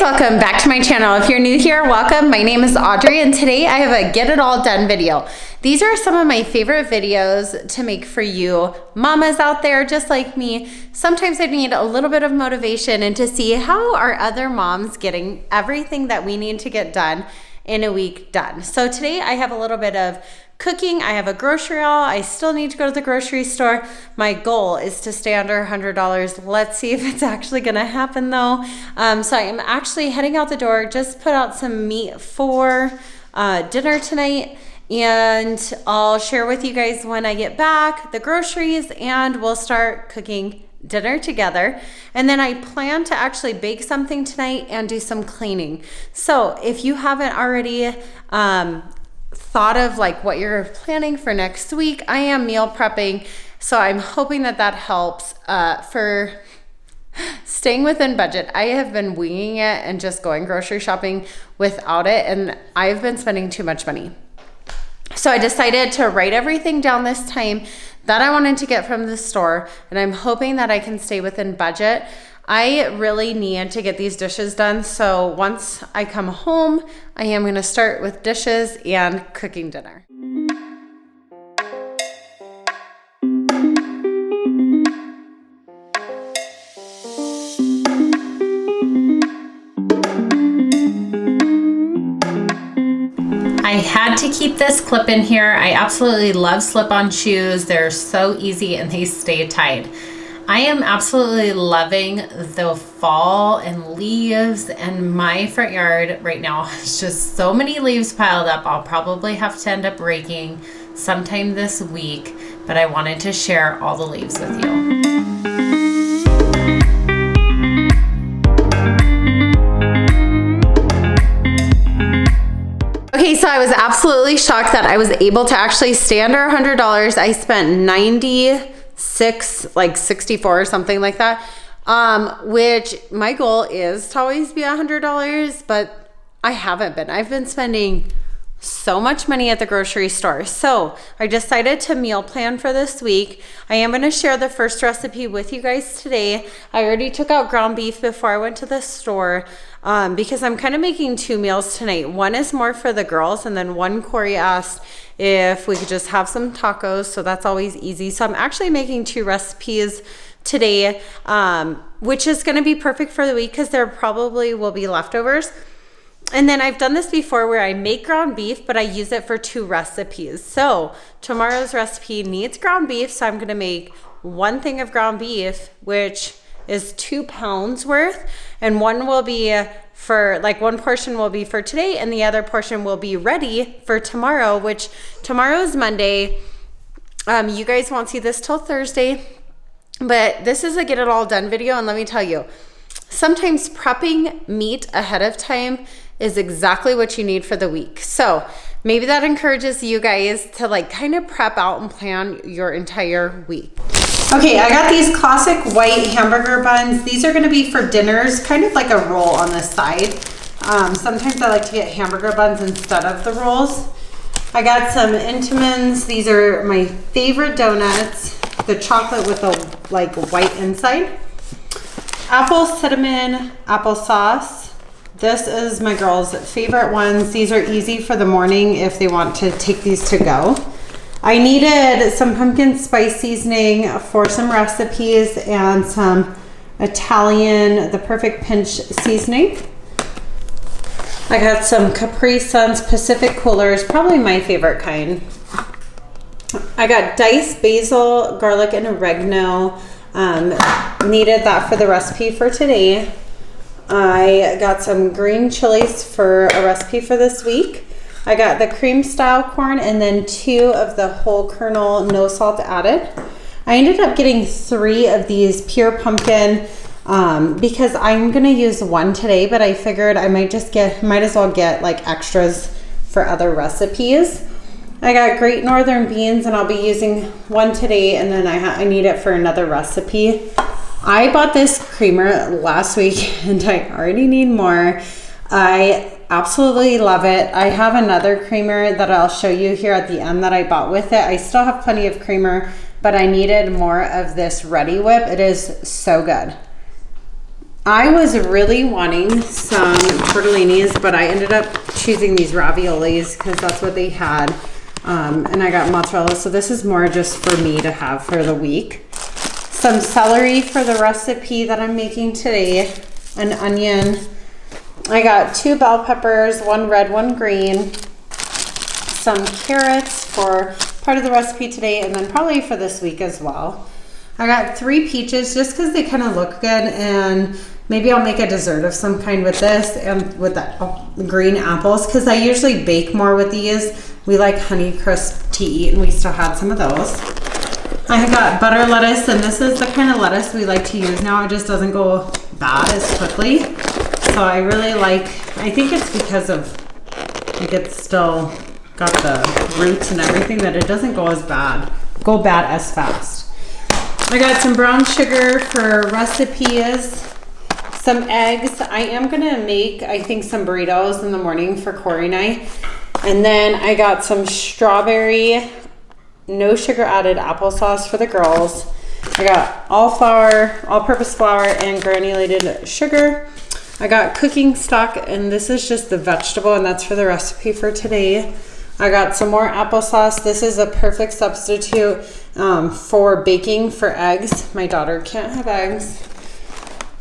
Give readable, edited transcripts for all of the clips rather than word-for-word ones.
guys, welcome back to my channel. If you're new here, welcome. My name is Audrey and today I have a get it all done video. These are some of my favorite videos to make for you mamas out there just like me. Sometimes I need a little bit of motivation and to see how are other moms getting everything that we need to get done in a week done. So today I have a little bit of cooking. I have a grocery haul. I still need to go to the grocery store. My goal is to stay under $100. Let's see if it's actually gonna happen though. So I'm actually heading out the door, just put out some meat for dinner tonight, and I'll share with you guys when I get back the groceries and we'll start cooking dinner together. And then I plan to actually bake something tonight and do some cleaning. So if you haven't already thought of like what you're planning for next week, I am meal prepping, so I'm hoping that that helps for staying within budget. I have been winging it and just going grocery shopping without it, and I've been spending too much money. So I decided to write everything down this time that I wanted to get from the store, and I'm hoping that I can stay within budget. I really need to get these dishes done, so once I come home, I am gonna start with dishes and cooking dinner. I had to keep this clip in here. I absolutely love slip-on shoes. They're so easy and they stay tied. I am absolutely loving the fall and leaves, and my front yard right now has just so many leaves piled up. I'll probably have to end up raking sometime this week, but I wanted to share all the leaves with you. Okay, so I was absolutely shocked that I was able to actually stay under $100. I spent 64 or something like that, which my goal is to always be $100, but I haven't been. I've been spending so much money at the grocery store. So I decided to meal plan for this week. I am going to share the first recipe with you guys today. I already took out ground beef before I went to the store because I'm kind of making two meals tonight. One is more for the girls, and then one Corey asked if we could just have some tacos, so that's always easy. So I'm actually making two recipes today, which is going to be perfect for the week because there probably will be leftovers. And then I've done this before where I make ground beef, but I use it for two recipes. So tomorrow's recipe needs ground beef, so I'm going to make one thing of ground beef, which is 2 pounds worth, and one will be for, like, one portion will be for today and the other portion will be ready for tomorrow, which tomorrow is Monday. You guys won't see this till Thursday, but this is a get it all done video. And let me tell you, sometimes prepping meat ahead of time is exactly what you need for the week. So maybe that encourages you guys to like kind of prep out and plan your entire week. Okay, I got these classic white hamburger buns. These are gonna be for dinners, kind of like a roll on the side. Sometimes I like to get hamburger buns instead of the rolls. I got some Entenmann's. These are my favorite donuts. The chocolate with the like white inside. Apple cinnamon applesauce. This is my girls' favorite ones. These are easy for the morning if they want to take these to go. I needed some pumpkin spice seasoning for some recipes and some Italian, the perfect pinch seasoning. I got some Capri Suns Pacific coolers, probably my favorite kind. I got diced basil, garlic, and oregano. Needed that for the recipe for today. I got some green chilies for a recipe for this week. I got the cream style corn and then 2 of the whole kernel, no salt added. I ended up getting 3 of these pure pumpkin because I'm gonna use one today, but I figured I might as well get like extras for other recipes. I got Great Northern beans and I'll be using one today, and then I need it for another recipe. I bought this creamer last week and I already need more. I absolutely love it. I have another creamer that I'll show you here at the end that I bought with it. I still have plenty of creamer, but I needed more of this Ready Whip. It is so good. I was really wanting some tortellinis, but I ended up choosing these raviolis because that's what they had. And I got mozzarella, so this is more just for me to have for the week. Some celery for the recipe that I'm making today, an onion. I got 2 bell peppers, 1 red, 1 green, some carrots for part of the recipe today, and then probably for this week as well. I got 3 peaches just because they kind of look good, and maybe I'll make a dessert of some kind with this and with the green apples because I usually bake more with these. We like Honey Crisp to eat, and we still had some of those. I got butter lettuce, and this is the kind of lettuce we like to use now. It just doesn't go bad as quickly. So I really like, I think it's because of, like, it's still got the roots and everything that it doesn't go bad as fast. I got some brown sugar for recipes, some eggs. I am gonna make, I think, some burritos in the morning for Corey and I. And then I got some strawberry, no sugar added applesauce for the girls. I got all-purpose flour and granulated sugar. I got cooking stock, and this is just the vegetable, and that's for the recipe for today. I got some more applesauce. This is a perfect substitute for baking for eggs. My daughter can't have eggs.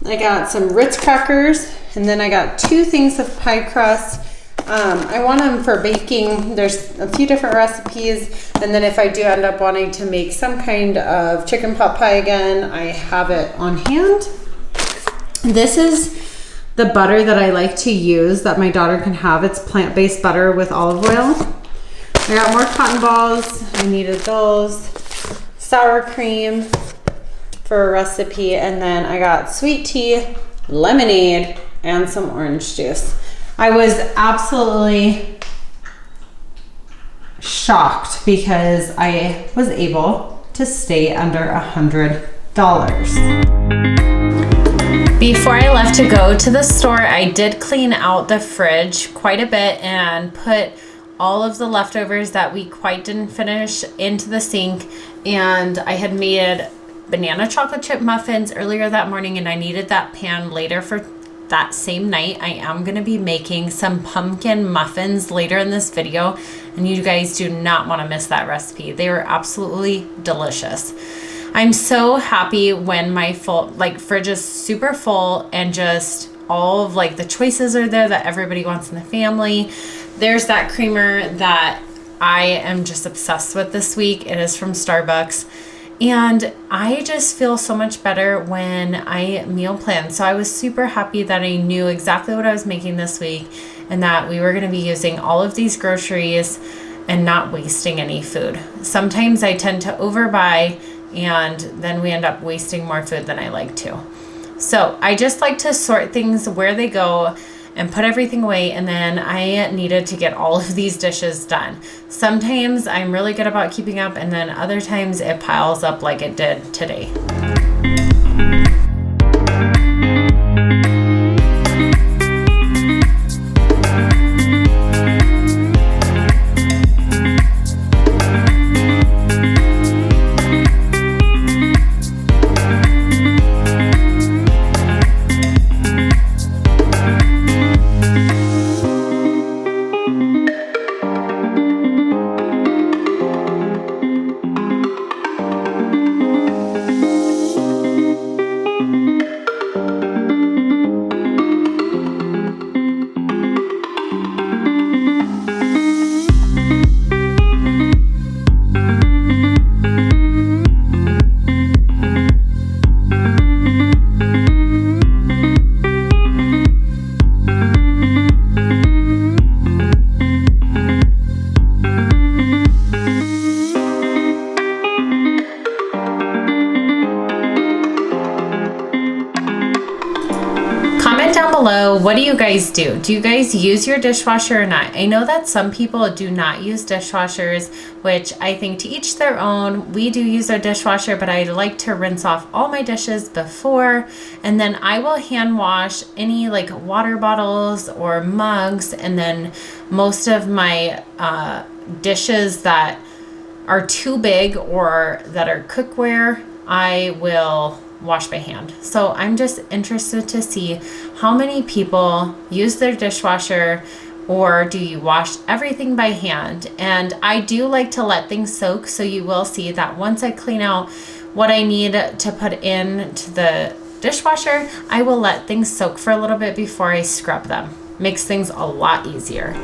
I got some Ritz crackers, and then I got 2 things of pie crust. I want them for baking. There's a few different recipes, and then if I do end up wanting to make some kind of chicken pot pie again, I have it on hand. This is the butter that I like to use that my daughter can have. It's plant-based butter with olive oil. I got more cotton balls. I needed those. Sour cream for a recipe, and then I got sweet tea, lemonade, and some orange juice. I was absolutely shocked because I was able to stay under $100. Before I left to go to the store, I did clean out the fridge quite a bit and put all of the leftovers that we quite didn't finish into the sink. And I had made banana chocolate chip muffins earlier that morning, and I needed that pan later for that same night. I am going to be making some pumpkin muffins later in this video, and you guys do not want to miss that recipe. They were absolutely delicious. I'm so happy when my fridge is super full and just all of the choices are there that everybody wants in the family. There's that creamer that I am just obsessed with this week. It is from Starbucks. And I just feel so much better when I meal plan. So I was super happy that I knew exactly what I was making this week and that we were going to be using all of these groceries and not wasting any food. Sometimes I tend to overbuy, and then we end up wasting more food than I like to. So I just like to sort things where they go and put everything away, and then I needed to get all of these dishes done. Sometimes I'm really good about keeping up, and then other times it piles up like it did today. Below, what do you guys do? Do you guys use your dishwasher or not? I know that some people do not use dishwashers, which I think to each their own. We do use our dishwasher, but I like to rinse off all my dishes before, and then I will hand wash any water bottles or mugs, and then most of my dishes that are too big or that are cookware, I will wash by hand. So I'm just interested to see how many people use their dishwasher, or do you wash everything by hand? And I do like to let things soak, so you will see that once I clean out what I need to put into the dishwasher, I will let things soak for a little bit before I scrub them. Makes things a lot easier.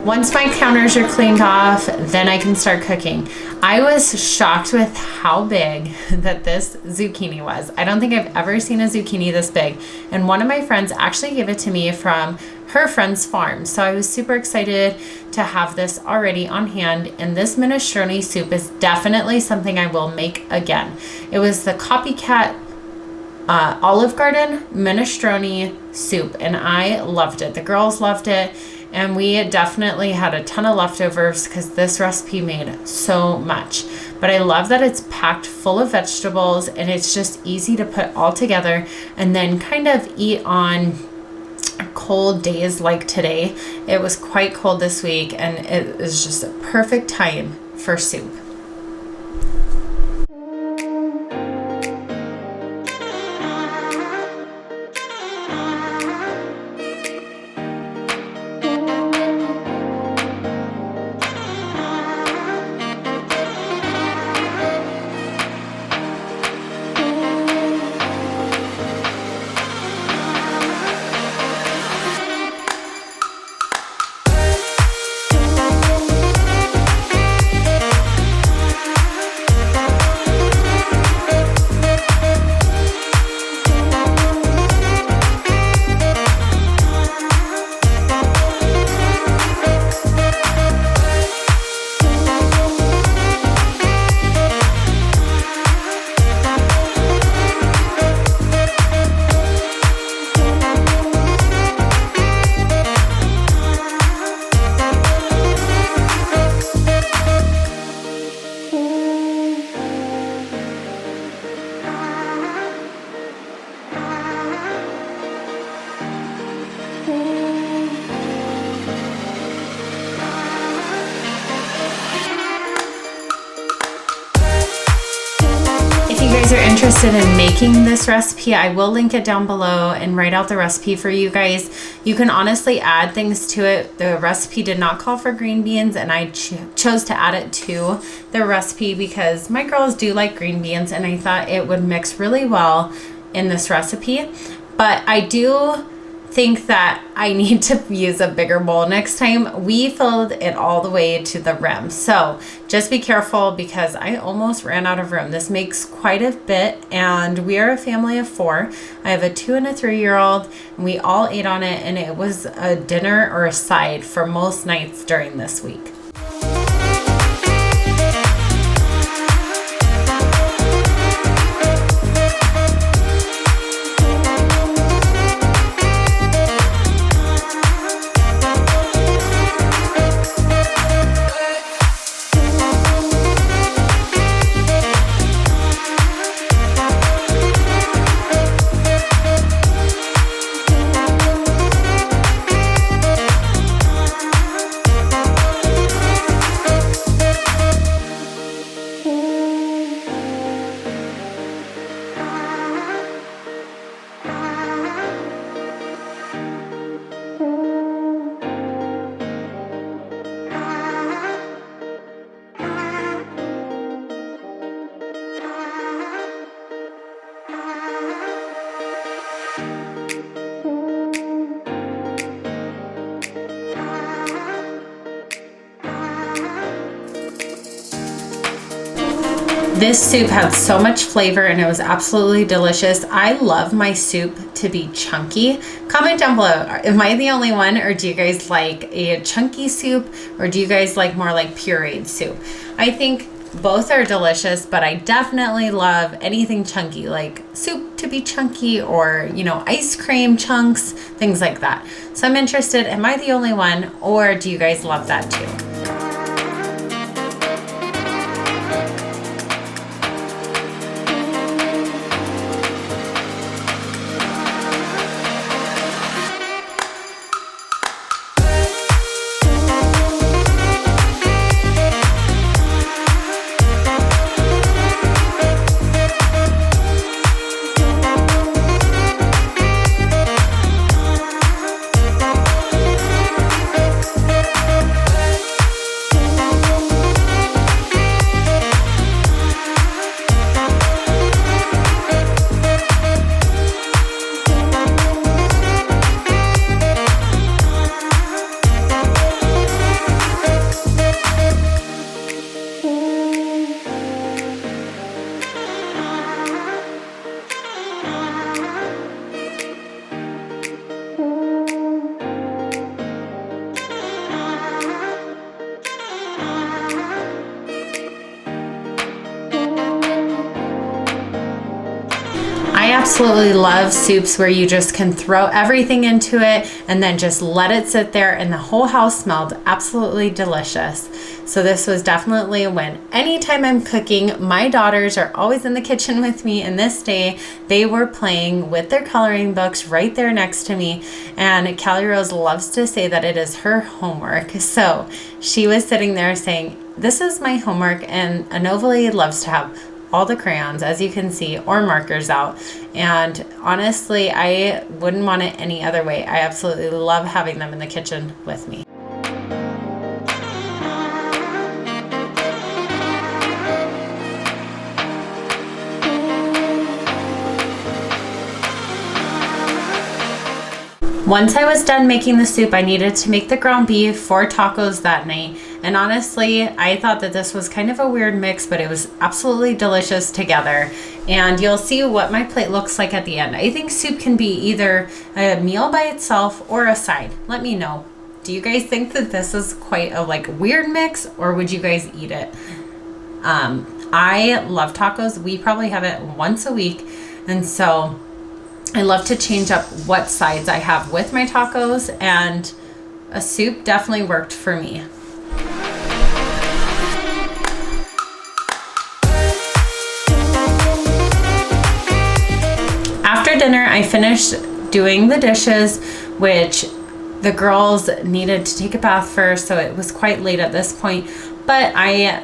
Once my counters are cleaned off, then I can start cooking. I was shocked with how big that this zucchini was. I don't think I've ever seen a zucchini this big. And one of my friends actually gave it to me from her friend's farm. So I was super excited to have this already on hand. And this minestrone soup is definitely something I will make again. It was the copycat Olive Garden minestrone soup, and I loved it. The girls loved it. And we definitely had a ton of leftovers because this recipe made so much. But I love that it's packed full of vegetables and it's just easy to put all together and then kind of eat on cold days like today. It was quite cold this week and it is just a perfect time for soup. interested in making this recipe, I will link it down below and write out the recipe for you guys. You can honestly add things to it. The recipe did not call for green beans, and I chose to add it to the recipe because my girls do like green beans, and I thought it would mix really well in this recipe. But I do think that I need to use a bigger bowl next time. We filled it all the way to the rim, so just be careful because I almost ran out of room. This makes quite a bit, and we are a family of 4. I have a 2 and a 3-year-old, and we all ate on it, and it was a dinner or a side for most nights during this week. This soup had so much flavor and it was absolutely delicious. I love my soup to be chunky. Comment down below, am I the only one, or do you guys like a chunky soup, or do you guys like more like pureed soup? I think both are delicious, but I definitely love anything chunky, like soup to be chunky, or, you know, ice cream chunks, things like that. So I'm interested, am I the only one, or do you guys love that too? I absolutely love soups where you just can throw everything into it and then just let it sit there, and the whole house smelled absolutely delicious. So this was definitely a win. Anytime I'm cooking, my daughters are always in the kitchen with me, and this day they were playing with their coloring books right there next to me, and Callie Rose loves to say that it is her homework. So she was sitting there saying, "This is my homework," and Anovali loves to have all the crayons, as you can see, or markers out, and honestly I wouldn't want it any other way. I absolutely love having them in the kitchen with me. Once I was done making the soup, I needed to make the ground beef for tacos that night. And honestly, I thought that this was kind of a weird mix, but it was absolutely delicious together. And you'll see what my plate looks like at the end. I think soup can be either a meal by itself or a side. Let me know. Do you guys think that this is quite a weird mix, or would you guys eat it? I love tacos. We probably have it once a week. And so I love to change up what sides I have with my tacos, and a soup definitely worked for me. After dinner, I finished doing the dishes, which the girls needed to take a bath first, so it was quite late at this point. But I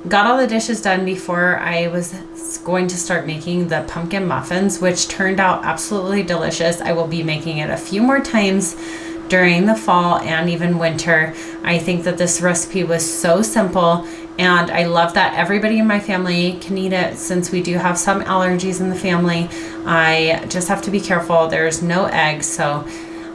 got all the dishes done before I was going to start making the pumpkin muffins, which turned out absolutely delicious. I will be making it a few more times during the fall and even winter. I think that this recipe was so simple, and I love that everybody in my family can eat it. Since we do have some allergies in the family, I just have to be careful. There's no eggs, so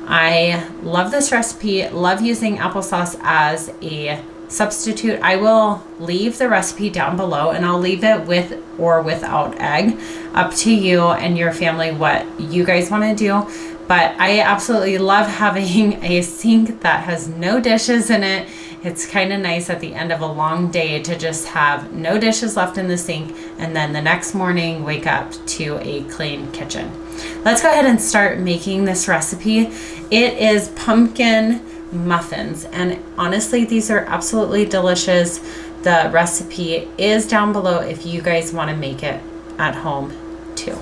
I love this recipe. Love using applesauce as a substitute. I will leave the recipe down below, and I'll leave it with or without egg, up to you and your family what you guys want to do. But I absolutely love having a sink that has no dishes in it. It's kind of nice at the end of a long day to just have no dishes left in the sink, and then the next morning wake up to a clean kitchen. Let's go ahead and start making this recipe. It is pumpkin muffins, and honestly, these are absolutely delicious. The recipe is down below if you guys want to make it at home too.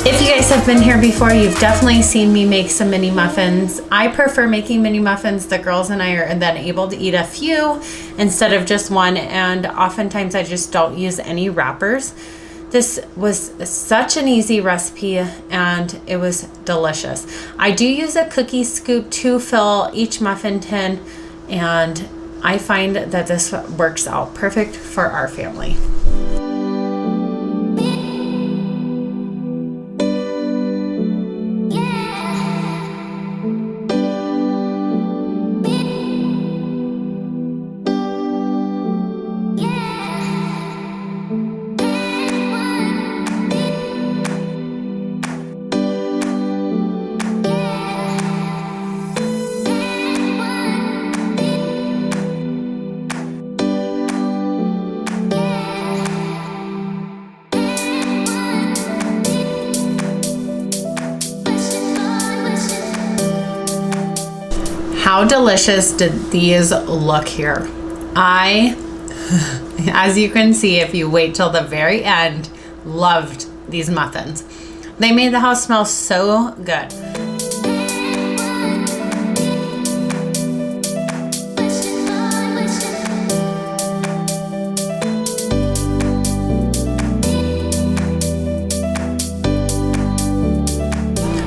If you guys have been here before, you've definitely seen me make some mini muffins. I prefer making mini muffins. The girls and I are then able to eat a few instead of just one, and oftentimes I just don't use any wrappers. This was such an easy recipe, and it was delicious. I do use a cookie scoop to fill each muffin tin, and I find that this works out perfect for our family. How delicious did these look here? As you can see, if you wait till the very end, loved these muffins. They made the house smell so good.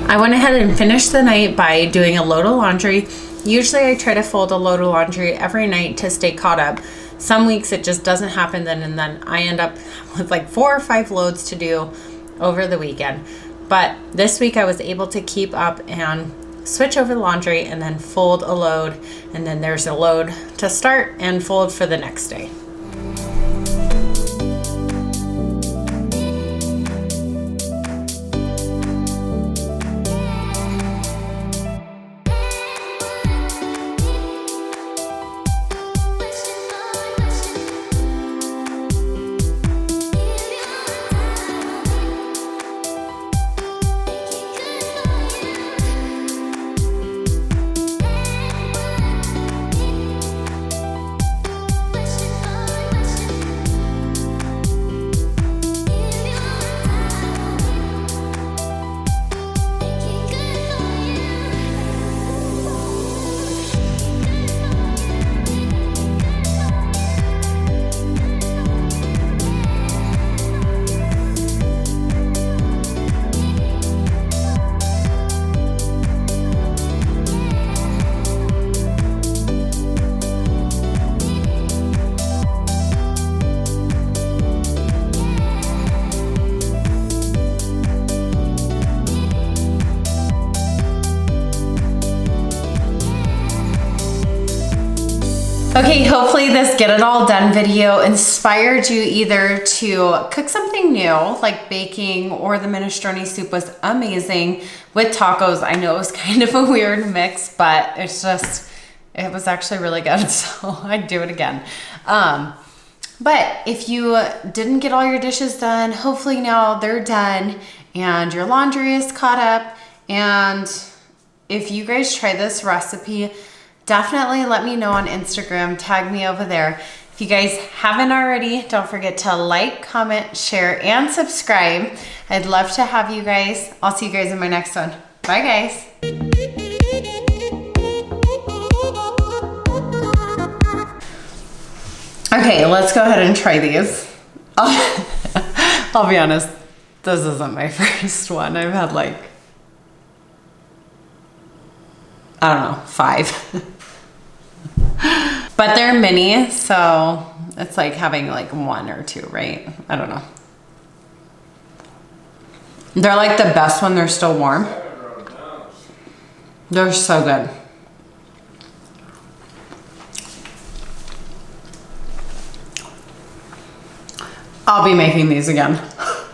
I went ahead and finished the night by doing a load of laundry. Usually I try to fold a load of laundry every night to stay caught up. Some weeks it just doesn't happen then, and then I end up with like 4 or 5 loads to do over the weekend. But this week I was able to keep up and switch over the laundry and then fold a load, and then there's a load to start and fold for the next day. Okay, hopefully this get it all done video inspired you either to cook something new like baking, or the minestrone soup was amazing with tacos. I know it was kind of a weird mix, but it was actually really good, so I'd do it again. But if you didn't get all your dishes done, hopefully now they're done and your laundry is caught up. And if you guys try this recipe, definitely let me know on Instagram, tag me over there. If you guys haven't already, don't forget to like, comment, share, and subscribe. I'd love to have you guys. I'll see you guys in my next one. Bye guys. Okay, let's go ahead and try these. I'll be honest, this isn't my first one. I've had like, I don't know, 5. But they're mini, so it's like having like 1 or 2, right? I don't know. They're like the best when they're still warm. They're so good. I'll be making these again.